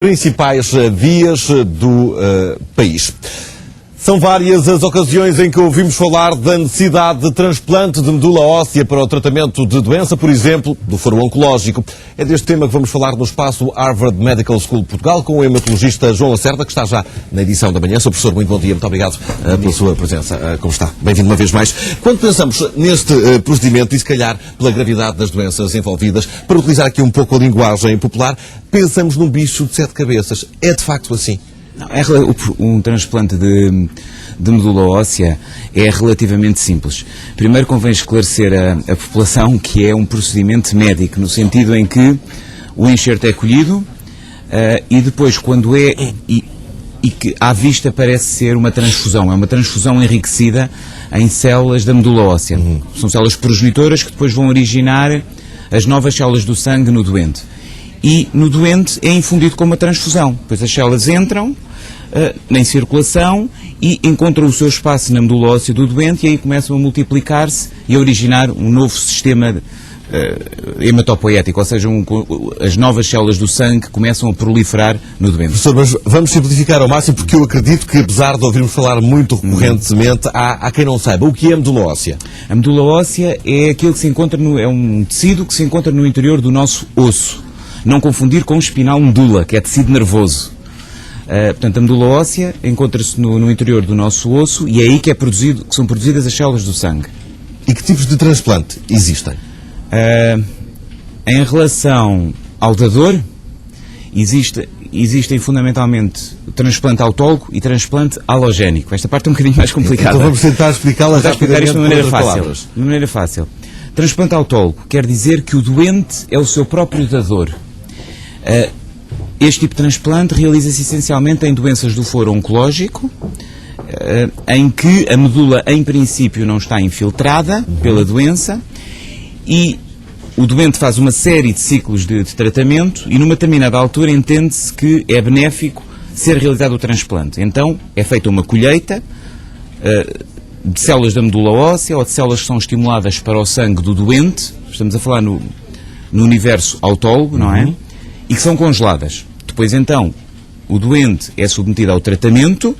Principais vias do país. São várias as ocasiões em que ouvimos falar da necessidade de transplante de medula óssea para o tratamento de doença, por exemplo, do foro oncológico. É deste tema que vamos falar no espaço Harvard Medical School de Portugal com o hematologista João Lacerda, que está já na edição da manhã. Sr. Professor, muito bom dia, muito obrigado pela sua presença. Como está? Bem-vindo uma vez mais. Quando pensamos neste procedimento e se calhar pela gravidade das doenças envolvidas, para utilizar aqui um pouco a linguagem popular, pensamos num bicho de 7 cabeças. É de facto assim? Não, um transplante de medula óssea é relativamente simples. Primeiro convém esclarecer a população que é um procedimento médico, no sentido em que o enxerto é colhido e depois, quando é... E que à vista parece ser uma transfusão. É uma transfusão enriquecida em células da medula óssea. São células progenitoras que depois vão originar as novas células do sangue no doente. E no doente é infundido com uma transfusão. Depois as células entram em circulação e encontram o seu espaço na medula óssea do doente e aí começam a multiplicar-se e a originar um novo sistema hematopoético, ou seja, as novas células do sangue começam a proliferar no doente. Professor, mas vamos simplificar ao máximo, porque eu acredito que, apesar de ouvirmos falar muito recorrentemente, há quem não saiba. O que é a medula óssea? A medula óssea é aquilo que se encontra é um tecido que se encontra no interior do nosso osso. Não confundir com o espinal medula, que é tecido nervoso. Portanto, a medula óssea encontra-se no interior do nosso osso e é aí que são produzidas as células do sangue. E que tipos de transplante existem? Em relação ao dador, existem fundamentalmente transplante autólogo e transplante halogénico. Esta parte é um bocadinho mais complicada. Então vamos tentar explicá-la rapidamente de maneira fácil. Transplante autólogo quer dizer que o doente é o seu próprio dador. Este tipo de transplante realiza-se essencialmente em doenças do foro oncológico, em que a medula, em princípio, não está infiltrada pela doença e o doente faz uma série de ciclos de tratamento e, numa determinada altura, entende-se que é benéfico ser realizado o transplante. Então, é feita uma colheita de células da medula óssea ou de células que são estimuladas para o sangue do doente, estamos a falar no universo autólogo, não é? E que são congeladas. Depois, então, o doente é submetido ao tratamento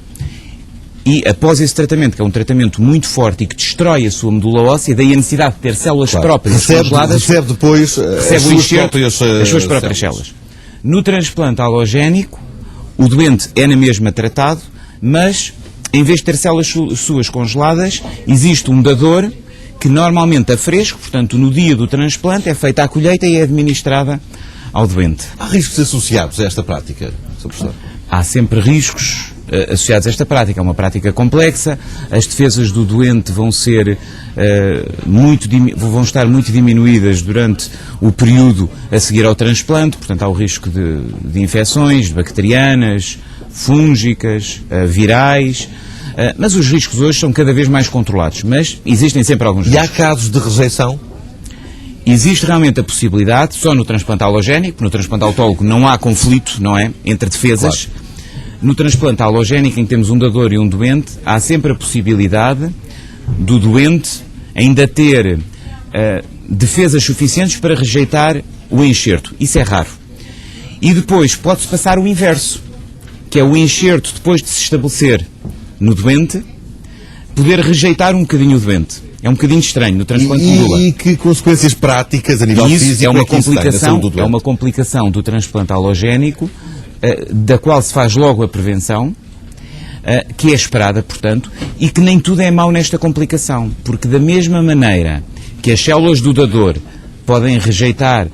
e, após esse tratamento, que é um tratamento muito forte e que destrói a sua medula óssea, daí a necessidade de ter células próprias congeladas, recebe depois as suas próprias células. No transplante halogénico, o doente é na mesma tratado, mas, em vez de ter células suas congeladas, existe um dador que normalmente a fresco, portanto, no dia do transplante, é feita a colheita e é administrada ao doente. Há riscos associados a esta prática, Sr. Professor? Há sempre riscos associados a esta prática. É uma prática complexa, as defesas do doente vão estar muito diminuídas durante o período a seguir ao transplante, portanto há o risco de infecções bacterianas, fúngicas, virais, mas os riscos hoje são cada vez mais controlados, mas existem sempre alguns riscos. E há casos de rejeição? Existe realmente a possibilidade, só no transplante halogénico, no transplante autólogo não há conflito, não é, entre defesas. Claro. No transplante halogénico, em que temos um dador e um doente, há sempre a possibilidade do doente ainda ter defesas suficientes para rejeitar o enxerto. Isso é raro. E depois pode-se passar o inverso, que é o enxerto, depois de se estabelecer no doente, poder rejeitar um bocadinho o doente. É um bocadinho estranho no transplante de medula. E que consequências práticas a nível físico é uma complicação do transplante halogénico, da qual se faz logo a prevenção, que é esperada, portanto, e que nem tudo é mau nesta complicação, porque da mesma maneira que as células do dador podem rejeitar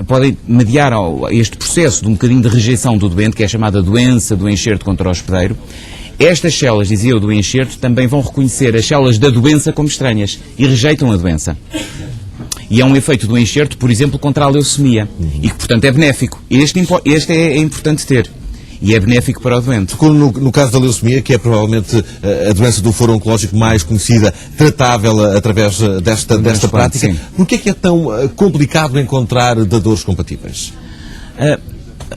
podem mediar este processo de um bocadinho de rejeição do doente, que é a chamada doença do enxerto contra o hospedeiro, estas células, dizia eu, do enxerto, também vão reconhecer as células da doença como estranhas e rejeitam a doença. E é um efeito do enxerto, por exemplo, contra a leucemia, e que, portanto, é benéfico. Este é importante ter, e é benéfico para o doente. No caso da leucemia, que é provavelmente a doença do foro oncológico mais conhecida, tratável através desta prática, sim. Porquê é que é tão complicado encontrar dadores compatíveis?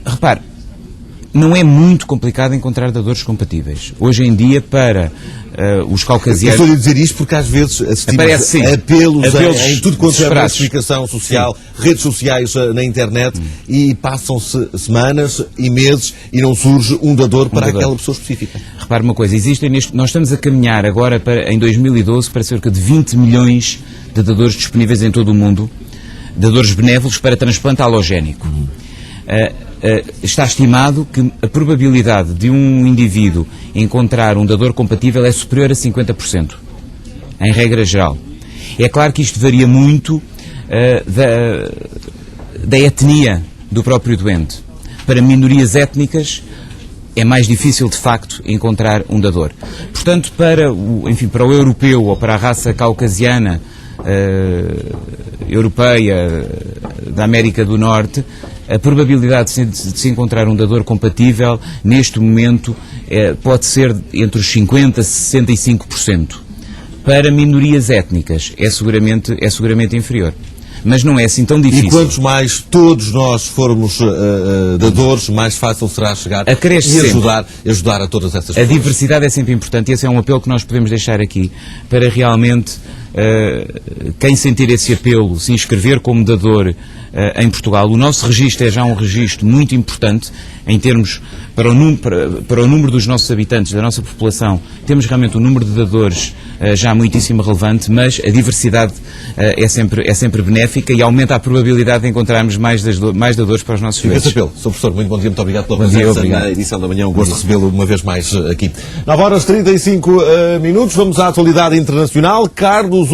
Repare, Não é muito complicado encontrar dadores compatíveis. Hoje em dia, para os caucasianos... Eu estou a dizer isto porque às vezes assistimos a apelos em tudo quanto é massificação social, redes sociais na internet, e passam-se semanas e meses e não surge um dador para aquela pessoa específica. Repare uma coisa, nós estamos a caminhar agora em 2012 para cerca de 20 milhões de dadores disponíveis em todo o mundo, dadores benévolos para transplante halogénico. Está estimado que a probabilidade de um indivíduo encontrar um dador compatível é superior a 50%, em regra geral. É claro que isto varia muito da etnia do próprio doente. Para minorias étnicas é mais difícil, de facto, encontrar um dador. Portanto, para o europeu ou para a raça caucasiana, europeia, da América do Norte, a probabilidade de se encontrar um dador compatível, neste momento, pode ser entre os 50% e 65%. Para minorias étnicas, é seguramente inferior. Mas não é assim tão difícil. E quantos mais todos nós formos dadores, mais fácil será chegar e ajudar a todas essas pessoas. A diversidade é sempre importante, e esse é um apelo que nós podemos deixar aqui, para realmente quem sentir esse apelo, se inscrever como dador em Portugal. O nosso registro é já um registro muito importante em termos, para o número dos nossos habitantes, da nossa população, temos realmente um número de dadores já muitíssimo relevante, mas a diversidade é sempre benéfica e aumenta a probabilidade de encontrarmos mais dadores para os nossos doentes. Sr. Professor, muito bom dia, muito obrigado pela presença na edição da manhã. Um gosto de recebê-lo uma vez mais aqui. 9h35, vamos à atualidade internacional. Carlos